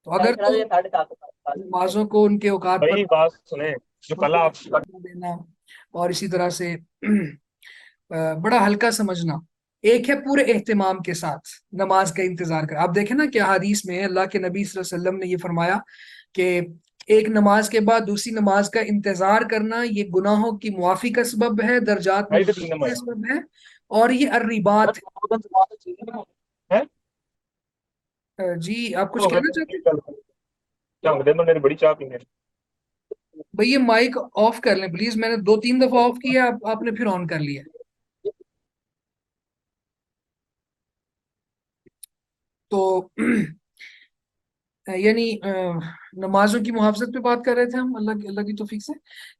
تو اگر تو نمازوں کو ان کے اوقات پر بات سنیں جو کل آپ دینا، اور اسی طرح سے بڑا ہلکا سمجھنا، ایک ہے پورے اہتمام کے ساتھ نماز کا انتظار کر. آپ دیکھیں نا کہ حدیث میں اللہ کے نبی صلی اللہ علیہ وسلم نے یہ فرمایا کہ ایک نماز کے بعد دوسری نماز کا انتظار کرنا یہ گناہوں کی معافی کا سبب ہے، درجات میں کا سبب ہے، اور یہ الرباط ہے. جی آپ کچھ ہو گیا کہنا چاہتے ہیں؟ چنگ دے میری بڑی چاہ پینے بھئی یہ مائک آف کر لیں پلیز، میں نے 2 3 دفعہ آف کیا، آپ نے پھر آن کر لیا. تو یعنی نمازوں کی محافظت پہ بات کر رہے تھے ہم، اللہ کی توفیق سے.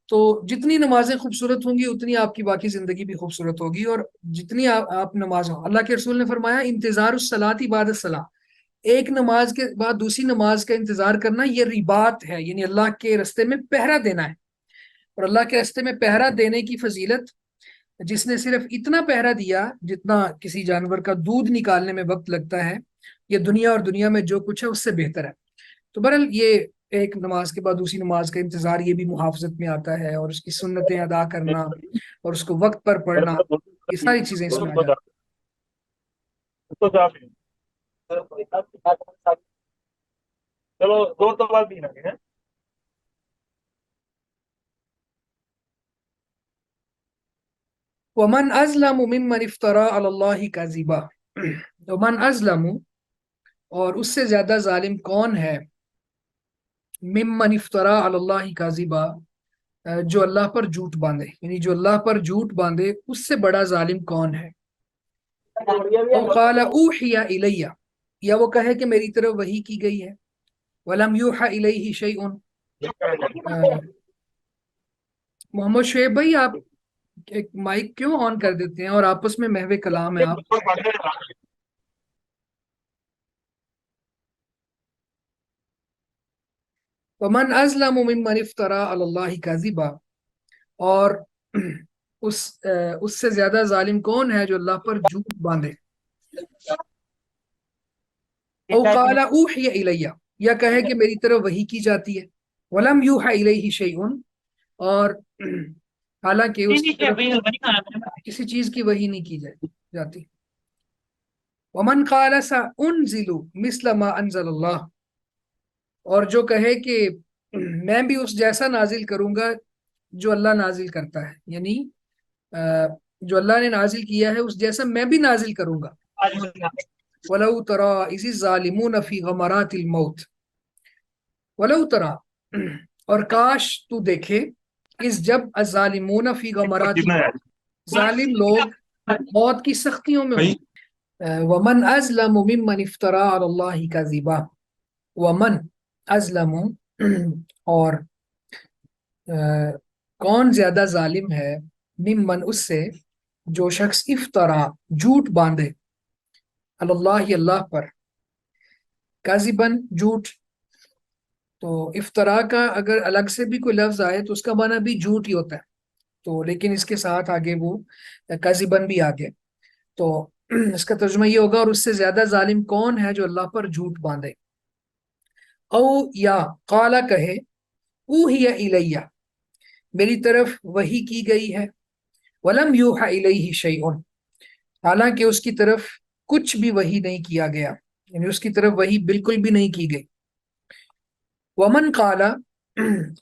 تو جتنی نمازیں خوبصورت ہوں گی اتنی آپ کی باقی زندگی بھی خوبصورت ہوگی، اور جتنی آپ نماز ہو، اللہ کے رسول نے فرمایا انتظار الصلاۃ بعد الصلاۃ، ایک نماز کے بعد دوسری نماز کا انتظار کرنا یہ رباط ہے، یعنی اللہ کے رستے میں پہرا دینا ہے. اور اللہ کے رستے میں پہرا دینے کی فضیلت، جس نے صرف اتنا پہرا دیا جتنا کسی جانور کا دودھ نکالنے میں وقت لگتا ہے، یہ دنیا اور دنیا میں جو کچھ ہے اس سے بہتر ہے. تو بہرحال یہ ایک نماز کے بعد دوسری نماز کا انتظار یہ بھی محافظت میں آتا ہے، اور اس کی سنتیں ادا کرنا اور اس کو وقت پر پڑھنا، یہ ساری چیزیں اس میں آ جاتی چلو دو تو بعد بھی لگے ہیں. ہیں. ومن ازلم ممن افترى علی اللہ کذبا، ومن ازلم، اور اس سے زیادہ ظالم کون ہے، ممن افترى علی اللہ کذبا، جو اللہ پر جھوٹ باندھے، یعنی جو اللہ پر جھوٹ باندھے اس سے بڑا ظالم کون ہے. او قال اوحی الیہ، یا وہ کہے کہ میری طرف وحی کی گئی ہے، ولم یوحى الیہ شیء. محمد شعیب بھائی آپ ایک مائک کیوں آن کر دیتے ہیں اور آپس میں محو کلام ہے آپ؟ ومن ازلم ممن افترى علی اللہ کذبا، اور اس سے زیادہ ظالم کون ہے جو اللہ پر جھوٹ باندھے. او قال اوحی الیہ، یا کہے کہ میری طرف وحی کی جاتی ہے، ولم یوحى الیہ شیء، اور حالانکہ اس کی طرف کسی چیز کی وحی نہیں کی جاتی. ومن قال سانزل مثل ما انزل اللہ، اور جو کہے کہ میں بھی اس جیسا نازل کروں گا جو اللہ نازل کرتا ہے، یعنی جو اللہ نے نازل کیا ہے اس جیسا میں بھی نازل کروں گا. وَلَوْ تَرَى إِذِ الظَّالِمُونَ فِي غَمَرَاتِ الْمَوْتِ، وَلَوْ تَرَى، اور کاش تو دیکھے، اس جب الظالمون فی غمرات الموت، ظالم لوگ موت کی سختیوں میں ہوں. ومن ازلم ممن افترى علی اللہ کذبا، ومن ازلم، اور کون زیادہ ظالم ہے، ممن اس سے، جو شخص افترا جھوٹ باندھے، علی اللہ اللہ پر، کاذبن جھوٹ. تو افطرا کا اگر الگ سے بھی کوئی لفظ آئے تو اس کا معنی بھی جھوٹ ہی ہوتا ہے، تو لیکن اس کے ساتھ آگے وہ کاذبن بھی آگے، تو اس کا ترجمہ یہ ہوگا اور اس سے زیادہ ظالم کون ہے جو اللہ پر جھوٹ باندھے. او یا قالا کہے، اوحی الیہ، میری طرف وحی کی گئی ہے، ولم یوحى الیہ شیء، حالانکہ اس کی طرف کچھ بھی وحی نہیں کیا گیا، یعنی اس کی طرف وحی بالکل بھی نہیں کی گئی. ومن قال،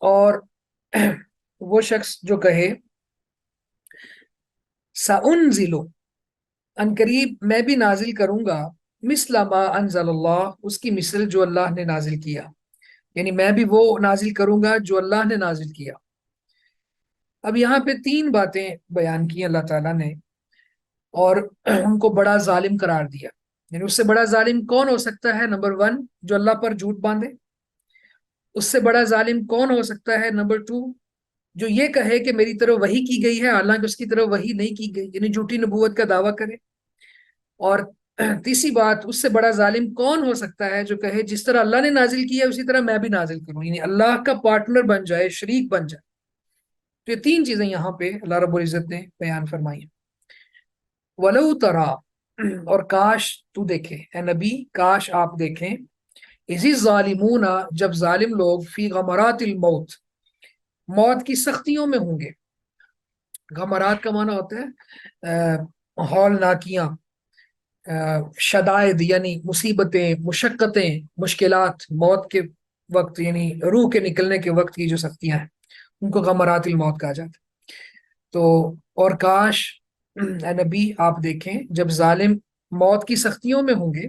اور وہ شخص جو کہے، سأنزل، ان قریب میں بھی نازل کروں گا، مثل ما انزل اللہ، اس کی مثل جو اللہ نے نازل کیا، یعنی میں بھی وہ نازل کروں گا جو اللہ نے نازل کیا. اب یہاں پہ 3 باتیں بیان کی اللہ تعالیٰ نے، اور ان کو بڑا ظالم قرار دیا. یعنی اس سے بڑا ظالم کون ہو سکتا ہے، نمبر 1 جو اللہ پر جھوٹ باندھے. اس سے بڑا ظالم کون ہو سکتا ہے، نمبر 2 جو یہ کہے کہ میری طرف وحی کی گئی ہے حالانکہ اس کی طرف وحی نہیں کی گئی، یعنی جھوٹی نبوت کا دعویٰ کرے. اور تیسری بات، اس سے بڑا ظالم کون ہو سکتا ہے جو کہے جس طرح اللہ نے نازل کیا اسی طرح میں بھی نازل کروں، یعنی اللہ کا پارٹنر بن جائے، شریک بن جائے. تو یہ 3 چیزیں یہاں پہ اللہ رب العزت نے بیان فرمائی ہیں. ولو ترا، اور کاش تو دیکھے اے نبی، کاش آپ دیکھیں، اسی ظالمون، جب ظالم لوگ، فی غمرات الموت، موت کی سختیوں میں ہوں گے. غمرات کا معنی ہوتا ہے ہولناکیاں، شدائد، یعنی مصیبتیں، مشقتیں، مشکلات، موت کے وقت، یعنی روح کے نکلنے کے وقت کی جو سختیاں ہیں ان کو غمرات الموت کہا جاتا ہے. تو اور کاش اے نبی آپ دیکھیں جب ظالم موت کی سختیوں میں ہوں گے،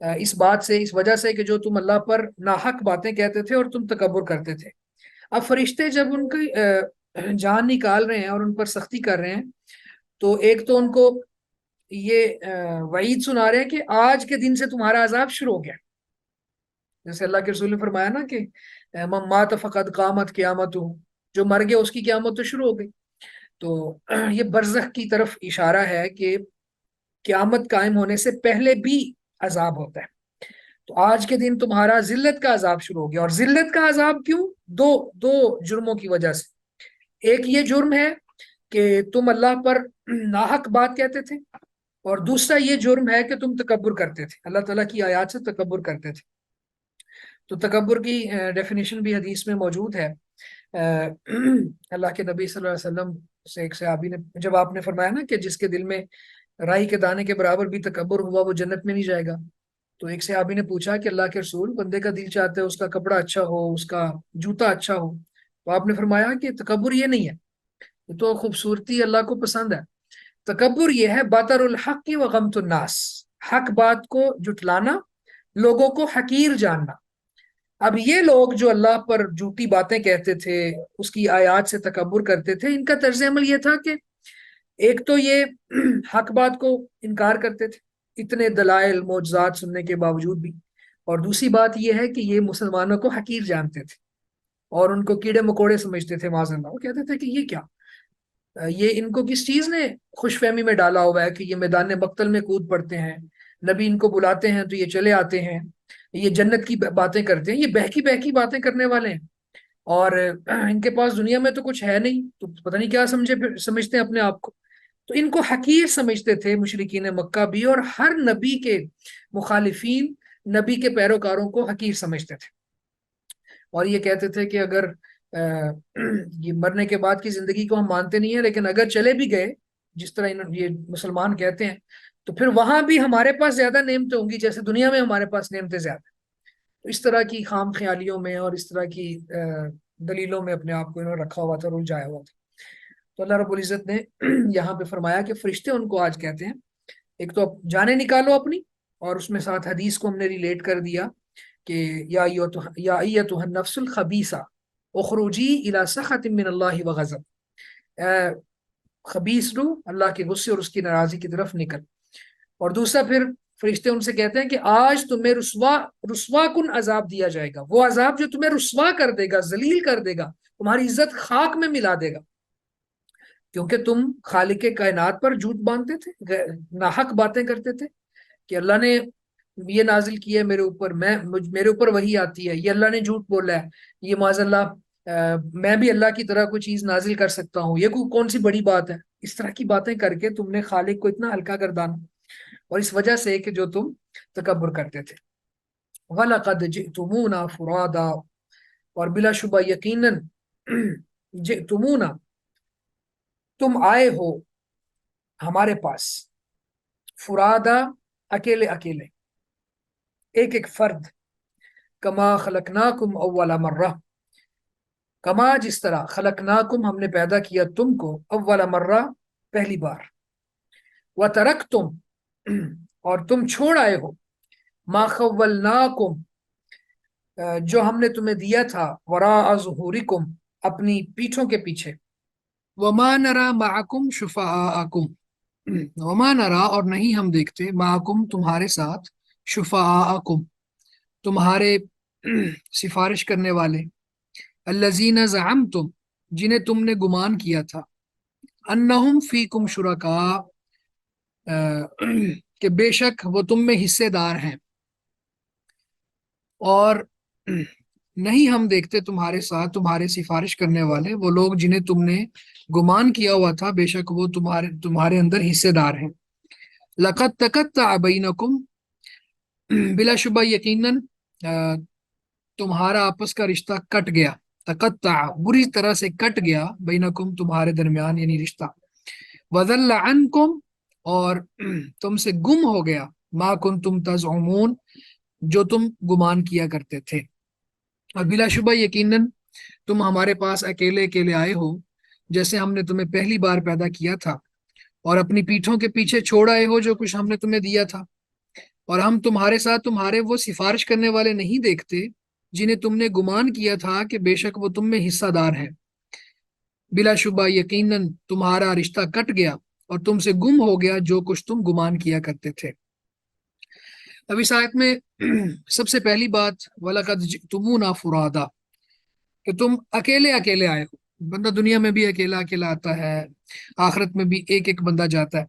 اس بات سے، اس وجہ سے کہ جو تم اللہ پر ناحق باتیں کہتے تھے اور تم تکبر کرتے تھے۔ اب فرشتے جب ان کی جان نکال رہے ہیں اور ان پر سختی کر رہے ہیں، تو ایک تو ان کو یہ وعید سنا رہے ہیں کہ آج کے دن سے تمہارا عذاب شروع ہو گیا، جیسے اللہ کے رسول نے فرمایا نا کہ من مات فقد قامت قیامت، جو مر گیا اس کی قیامت تو شروع ہو گئی۔ تو یہ برزخ کی طرف اشارہ ہے کہ قیامت قائم ہونے سے پہلے بھی عذاب ہوتا ہے۔ تو آج کے دن تمہارا ذلت کا عذاب شروع ہو گیا، اور ذلت کا عذاب کیوں؟ دو دو جرموں کی وجہ سے۔ ایک یہ جرم ہے کہ تم اللہ پر ناحق بات کہتے تھے، اور دوسرا یہ جرم ہے کہ تم تکبر کرتے تھے، اللہ تعالیٰ کی آیات سے تکبر کرتے تھے۔ تو تکبر کی ڈیفینیشن بھی حدیث میں موجود ہے۔ اللہ کے نبی صلی اللہ علیہ وسلم سے ایک صحابی نے، جب آپ نے فرمایا نا کہ جس کے دل میں رائی کے دانے کے برابر بھی تکبر ہوا وہ جنت میں نہیں جائے گا، تو ایک صحابی نے پوچھا کہ اللہ کے رسول، بندے کا دل چاہتا ہے اس کا کپڑا اچھا ہو، اس کا جوتا اچھا ہو، تو آپ نے فرمایا کہ تکبر یہ نہیں ہے، یہ تو خوبصورتی اللہ کو پسند ہے۔ تکبر یہ ہے بطر الحق و غمت الناس، حق بات کو جٹلانا، لوگوں کو حقیر جاننا۔ اب یہ لوگ جو اللہ پر جھوٹی باتیں کہتے تھے، اس کی آیات سے تکبر کرتے تھے، ان کا طرز عمل یہ تھا کہ ایک تو یہ حق بات کو انکار کرتے تھے اتنے دلائل معجزات سننے کے باوجود بھی، اور دوسری بات یہ ہے کہ یہ مسلمانوں کو حقیر جانتے تھے اور ان کو کیڑے مکوڑے سمجھتے تھے معاذ اللہ۔ وہ کہتے تھے کہ یہ کیا، یہ ان کو کس چیز نے خوش فہمی میں ڈالا ہوا ہے کہ یہ میدان مقتل میں کود پڑتے ہیں، نبی ان کو بلاتے ہیں تو یہ چلے آتے ہیں، یہ جنت کی باتیں کرتے ہیں، یہ بہکی بہکی باتیں کرنے والے ہیں، اور ان کے پاس دنیا میں تو کچھ ہے نہیں، تو پتہ نہیں کیا سمجھتے ہیں اپنے آپ کو۔ تو ان کو حقیر سمجھتے تھے مشرکین مکہ بھی، اور ہر نبی کے مخالفین، نبی کے پیروکاروں کو حقیر سمجھتے تھے، اور یہ کہتے تھے کہ اگر یہ مرنے کے بعد کی زندگی کو ہم مانتے نہیں ہیں، لیکن اگر چلے بھی گئے جس طرح یہ مسلمان کہتے ہیں، تو پھر وہاں بھی ہمارے پاس زیادہ نعمتیں ہوں گی جیسے دنیا میں ہمارے پاس نعمتیں زیادہ ہیں۔ تو اس طرح کی خام خیالیوں میں اور اس طرح کی دلیلوں میں اپنے آپ کو انہوں نے رکھا ہوا تھا، رلجھایا ہوا تھا۔ تو اللہ رب العزت نے یہاں پہ فرمایا کہ فرشتے ان کو آج کہتے ہیں، ایک تو جانیں نکالو اپنی، اور اس میں ساتھ حدیث کو ہم نے ریلیٹ کر دیا کہ یا ایتھا النفس الخبیثہ اخرجی الی سخط من اللہ وغضب، خبیث روح، اللہ کے غصے اور اس کی ناراضی کی طرف نکل۔ اور دوسرا پھر فرشتے ان سے کہتے ہیں کہ آج تمہیں رسوا کن عذاب دیا جائے گا، وہ عذاب جو تمہیں رسوا کر دے گا، ذلیل کر دے گا، تمہاری عزت خاک میں ملا دے گا، کیونکہ تم خالق کائنات پر جھوٹ باندھتے تھے، ناحق باتیں کرتے تھے کہ اللہ نے یہ نازل کیا ہے میرے اوپر، میرے اوپر وہی آتی ہے، یہ اللہ نے جھوٹ بولا ہے، یہ معاذ اللہ میں بھی اللہ کی طرح کوئی چیز نازل کر سکتا ہوں، یہ کون سی بڑی بات ہے۔ اس طرح کی باتیں کر کے تم نے خالق کو اتنا ہلکا گردانا، اور اس وجہ سے کہ جو تم تکبر کرتے تھے۔ وَلَقَدْ جِئْتُمُونَا فُرَادًا، اور بلا شبہ یقیناً جئتمونا، تم آئے ہو ہمارے پاس، فرادا، اکیلے اکیلے، ایک ایک فرد، کما خلقناکم اول مرہ، کما جس طرح، خلقناکم ہم نے پیدا کیا تم کو، اول مرہ پہلی بار، وترکتم اور تم چھوڑ آئے ہو، ما خولناکم جو ہم نے تمہیں دیا تھا، وراء ظہورکم اپنی پیٹھوں کے پیچھے، وما نرى معکم شفعاءکم، وما نرى اور نہیں ہم دیکھتے، معکم تمہارے ساتھ، شفعاءکم تمہارے سفارش کرنے والے، الذین زعمتم جنہیں تم نے گمان کیا تھا، انہم فیکم شرکاء کہ بے شک وہ تم میں حصے دار ہیں، اور نہیں ہم دیکھتے تمہارے ساتھ تمہارے سفارش کرنے والے وہ لوگ جنہیں تم نے گمان کیا ہوا تھا، بے شک وہ تمہارے اندر حصے دار ہیں۔ لقد تقطع بینکم بلا شبہ یقیناً تمہارا آپس کا رشتہ کٹ گیا، تقطع بری طرح سے کٹ گیا، بینکم تمہارے درمیان یعنی رشتہ، وضل عنکم اور تم سے گم ہو گیا، ما کنتم تزعمون جو تم گمان کیا کرتے تھے، اور بلا شبہ یقیناً تم ہمارے پاس اکیلے اکیلے آئے ہو جیسے ہم نے تمہیں پہلی بار پیدا کیا تھا، اور اپنی پیٹھوں کے پیچھے چھوڑ آئے ہو جو کچھ ہم نے تمہیں دیا تھا، اور ہم تمہارے ساتھ تمہارے وہ سفارش کرنے والے نہیں دیکھتے جنہیں تم نے گمان کیا تھا کہ بے شک وہ تم میں حصہ دار ہیں۔ بلا شبہ یقیناً تمہارا رشتہ کٹ گیا اور تم سے گم ہو گیا جو کچھ تم گمان کیا کرتے تھے۔ اب اس آیت میں سب سے پہلی بات وَلَقَدْ جِئْتُمُونَا فُرَادَا، کہ تم اکیلے اکیلے آئے ہو۔ بندہ دنیا میں بھی اکیلا اکیلا آتا ہے، آخرت میں بھی ایک ایک بندہ جاتا ہے،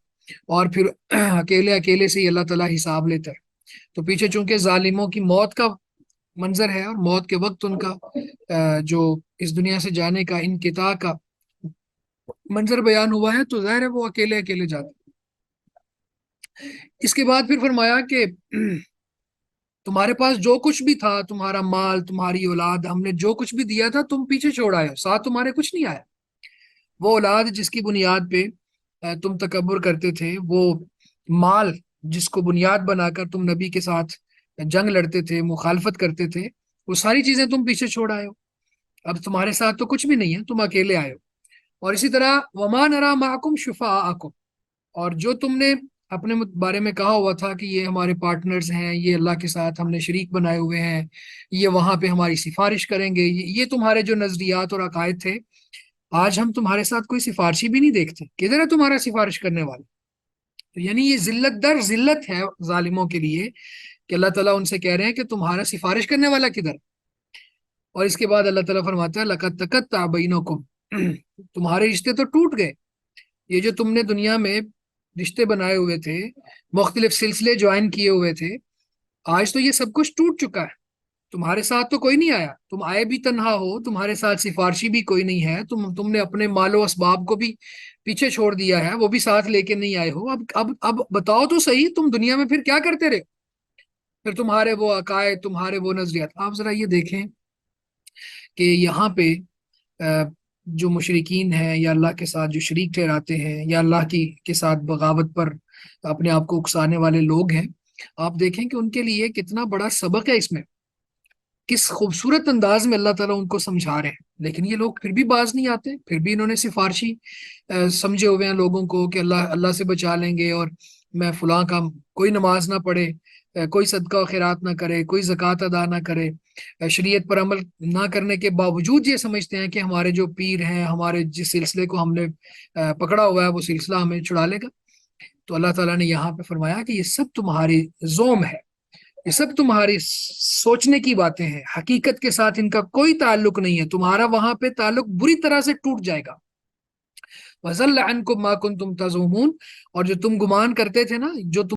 اور پھر اکیلے اکیلے سے ہی اللہ تعالیٰ حساب لیتا ہے۔ تو پیچھے چونکہ ظالموں کی موت کا منظر ہے اور موت کے وقت ان کا جو اس دنیا سے جانے کا انقطاع کا منظر بیان ہوا ہے، تو ظاہر ہے وہ اکیلے اکیلے جاتے ہیں۔ اس کے بعد پھر فرمایا کہ تمہارے پاس جو کچھ بھی تھا، تمہارا مال، تمہاری اولاد، ہم نے جو کچھ بھی دیا تھا تم پیچھے چھوڑ آئے ہو، ساتھ تمہارے کچھ نہیں آیا۔ وہ اولاد جس کی بنیاد پہ تم تکبر کرتے تھے، وہ مال جس کو بنیاد بنا کر تم نبی کے ساتھ جنگ لڑتے تھے، مخالفت کرتے تھے، وہ ساری چیزیں تم پیچھے چھوڑ آئے ہو۔ اب تمہارے ساتھ تو کچھ بھی نہیں ہے، تم اکیلے آئے ہو۔ اور اسی طرح وَمَا نَرَىٰ مَعَكُمْ شُفَعَاءَكُمْ، اور جو تم نے اپنے بارے میں کہا ہوا تھا کہ یہ ہمارے پارٹنرز ہیں، یہ اللہ کے ساتھ ہم نے شریک بنائے ہوئے ہیں، یہ وہاں پہ ہماری سفارش کریں گے، یہ تمہارے جو نظریات اور عقائد تھے، آج ہم تمہارے ساتھ کوئی سفارشی بھی نہیں دیکھتے، کدھر ہے تمہارا سفارش کرنے والا؟ تو یعنی یہ ذلت در ذلت ہے ظالموں کے لیے کہ اللہ تعالیٰ ان سے کہہ رہے ہیں کہ تمہارا سفارش کرنے والا کدھر؟ اور اس کے بعد اللہ تعالیٰ فرماتا ہے لَقَدْ تَقَطَّعَ بَيْنَكُمْ، تمہارے رشتے تو ٹوٹ گئے۔ یہ جو تم نے دنیا میں رشتے بنائے ہوئے تھے، مختلف سلسلے جوائن کیے ہوئے تھے، آج تو یہ سب کچھ ٹوٹ چکا ہے۔ تمہارے ساتھ تو کوئی نہیں آیا، تم آئے بھی تنہا ہو، تمہارے ساتھ سفارشی بھی کوئی نہیں ہے، تم نے اپنے مال و اسباب کو بھی پیچھے چھوڑ دیا ہے، وہ بھی ساتھ لے کے نہیں آئے ہو۔ اب بتاؤ تو صحیح، تم دنیا میں پھر کیا کرتے رہے؟ پھر تمہارے وہ عقائد، تمہارے وہ نظریات، آپ ذرا یہ دیکھیں کہ یہاں پہ جو مشرکین ہیں یا اللہ کے ساتھ جو شریک ٹھہراتے ہیں یا اللہ کی کے ساتھ بغاوت پر اپنے آپ کو اکسانے والے لوگ ہیں، آپ دیکھیں کہ ان کے لیے کتنا بڑا سبق ہے اس میں، کس خوبصورت انداز میں اللہ تعالیٰ ان کو سمجھا رہے ہیں۔ لیکن یہ لوگ پھر بھی باز نہیں آتے، پھر بھی انہوں نے سفارشی سمجھے ہوئے ہیں لوگوں کو کہ اللہ سے بچا لیں گے، اور میں فلاں کا کوئی نماز نہ پڑھے، کوئی صدقہ و خیرات نہ کرے، کوئی زکوٰۃ ادا نہ کرے، شریعت پر عمل نہ کرنے کے باوجود یہ سمجھتے ہیں کہ ہمارے جو پیر ہیں، ہمارے جس سلسلے کو ہم نے پکڑا ہوا ہے وہ سلسلہ ہمیں چھڑا لے گا۔ تو اللہ تعالیٰ نے یہاں پہ فرمایا کہ یہ سب تمہاری زوم ہے، یہ سب تمہاری سوچنے کی باتیں ہیں، حقیقت کے ساتھ ان کا کوئی تعلق نہیں ہے، تمہارا وہاں پہ تعلق بری طرح سے ٹوٹ جائے گا۔ وَضَلَّ عَنْكُمْ مَا كُنْتُمْ تَزْعُمُونَ، اور جو تم گمان کرتے تھے نا، جو تم